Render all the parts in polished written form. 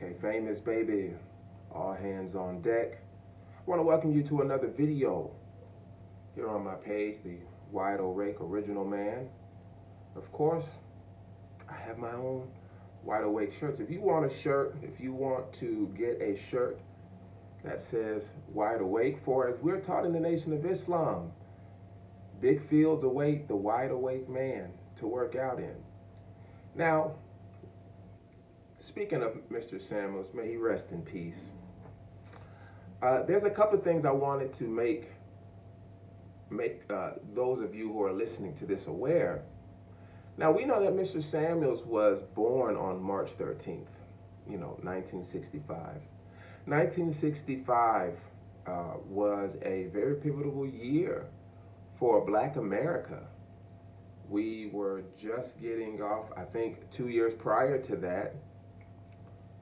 Okay, famous baby, all hands on deck. I want to welcome you to another video here on my page, the Wide Awake Original Man. Of course, I have my own Wide Awake shirts. If you want a shirt, if you want to get a shirt that says Wide Awake, for as we're taught in the Nation of Islam, big fields await the wide awake man to work out in. Now, speaking of Mr. Samuels, may he rest in peace. There's a couple of things I wanted to make those of you who are listening to this aware. Now, we know that Mr. Samuels was born on March 13th, 1965. 1965 was a very pivotal year for Black America. We were just getting off, I think 2 years prior to that,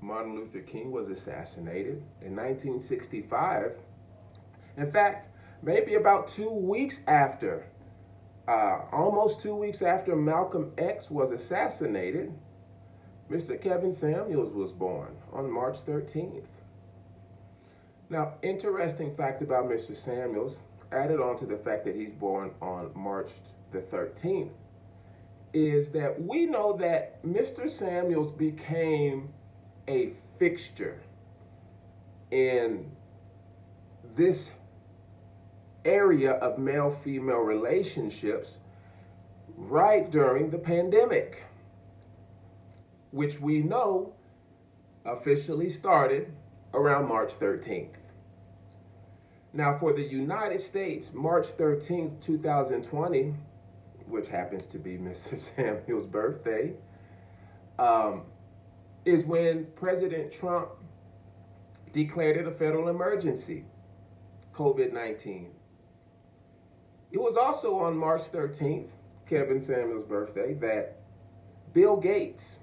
Martin Luther King was assassinated in 1965. In fact, maybe about 2 weeks after, almost 2 weeks after Malcolm X was assassinated, Mr. Kevin Samuels was born on March 13th. Now, interesting fact about Mr. Samuels, added on to the fact that he's born on March the 13th, is that we know that Mr. Samuels became a fixture in this area of male-female relationships right during the pandemic, which we know officially started around March 13th. Now, for the United States, March 13th, 2020, which happens to be Mr. Samuel's birthday, is when President Trump declared it a federal emergency, COVID-19. It was also on March 13th, Kevin Samuel's birthday, that Bill Gates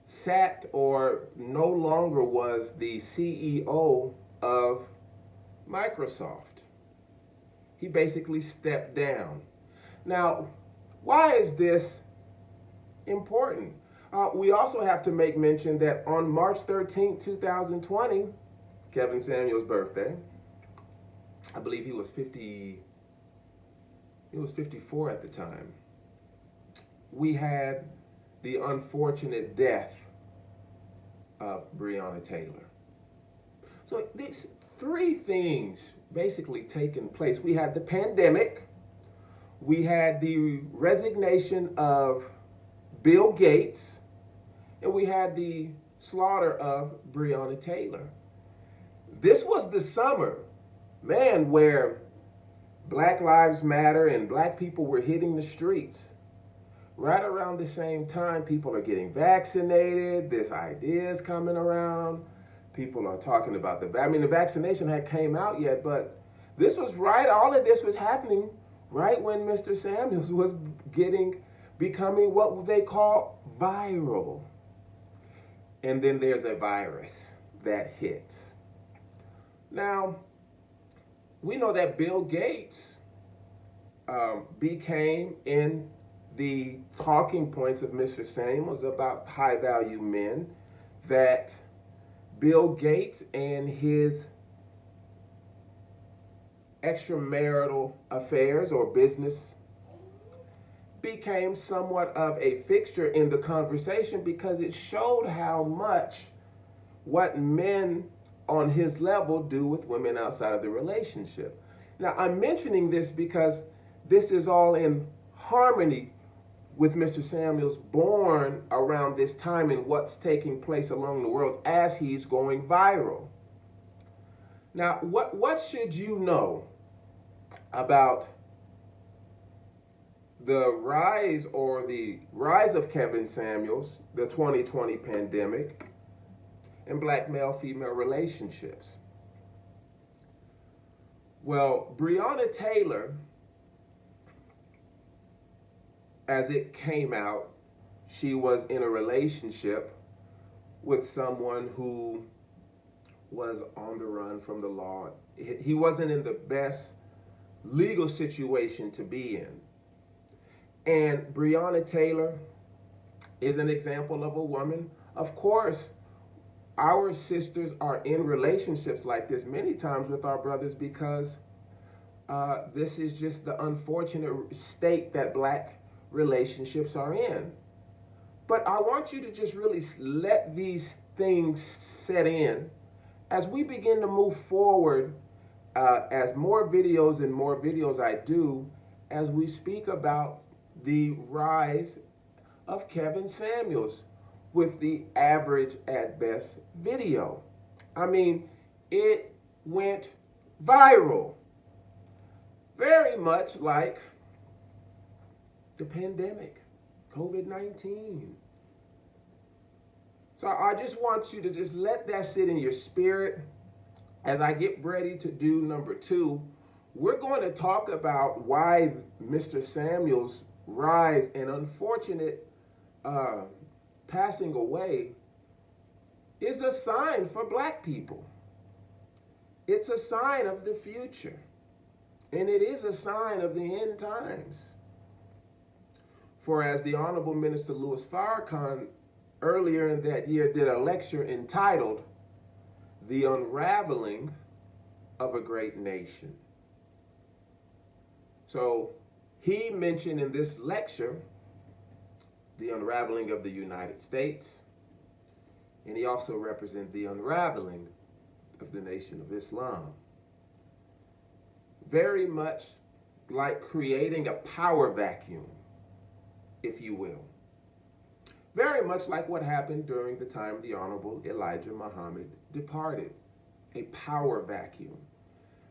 sat or no longer was the CEO of Microsoft. He basically stepped down. Now, why is this important? We also have to make mention that on March 13, 2020, Kevin Samuel's birthday, I believe he was 54 at the time, we had the unfortunate death of Breonna Taylor. So these three things basically taking place. We had the pandemic, we had the resignation of Bill Gates, and we had the slaughter of Breonna Taylor. This was the summer, man, where Black Lives Matter and Black people were hitting the streets. Right around the same time, people are getting vaccinated. This idea is coming around. People are talking about the vaccination hadn't came out yet, but this was right. All of this was happening right when Mr. Samuels was becoming what they call viral. And then there's a virus that hits. Now, we know that Bill Gates became in the talking points of Mr. Samuels about high-value men, that Bill Gates and his extramarital affairs or business became somewhat of a fixture in the conversation because it showed how much what men on his level do with women outside of the relationship. Now, I'm mentioning this because this is all in harmony with Mr. Samuels, born around this time and what's taking place along the world as he's going viral. Now, what should you know about the rise of Kevin Samuels, the 2020 pandemic, and Black male-female relationships? Well, Breonna Taylor, as it came out, she was in a relationship with someone who was on the run from the law. He wasn't in the best legal situation to be in. And Breonna Taylor is an example of a woman Of course, our sisters are in relationships like this many times with our brothers because this is just the unfortunate state that black relationships are in. But I want you to just really let these things set in as we begin to move forward, as more videos I do, as we speak about the rise of Kevin Samuels with the average at best video. I mean, it went viral. Very much like the pandemic, COVID-19. So I just want you to just let that sit in your spirit. As I get ready to do number 2, we're going to talk about why Mr. Samuel's rise and unfortunate passing away is a sign for black people. It's a sign of the future. And it is a sign of the end times. For as the Honorable Minister Louis Farrakhan earlier in that year did a lecture entitled, The Unraveling of a Great Nation. So he mentioned in this lecture the unraveling of the United States, and he also represented the unraveling of the Nation of Islam. Very much like creating a power vacuum, if you will. Very much like what happened during the time the Honorable Elijah Muhammad departed, a power vacuum.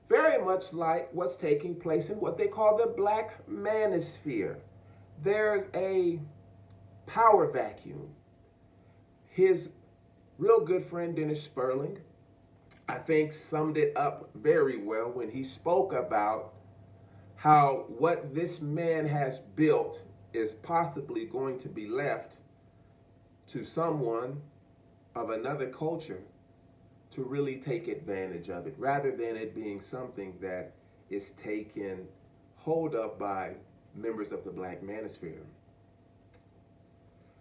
Very much like what's taking place in what they call the Black Manosphere. There's a power vacuum. His real good friend Dennis Sperling, I think, summed it up very well when he spoke about how what this man has built is possibly going to be left to someone of another culture to really take advantage of it, rather than it being something that is taken hold of by members of the Black Manosphere.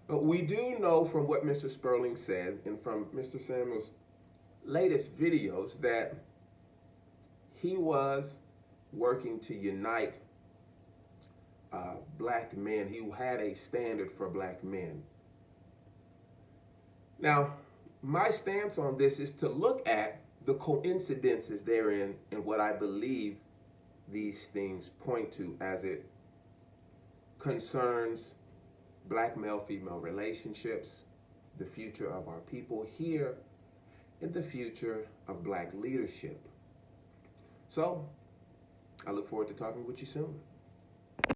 But we do know from what Mr. Sperling said and from Mr. Samuel's latest videos that he was working to unite black men. He had a standard for black men. Now, my stance on this is to look at the coincidences therein and what I believe these things point to as it concerns black male-female relationships, the future of our people here, and the future of black leadership. So, I look forward to talking with you soon.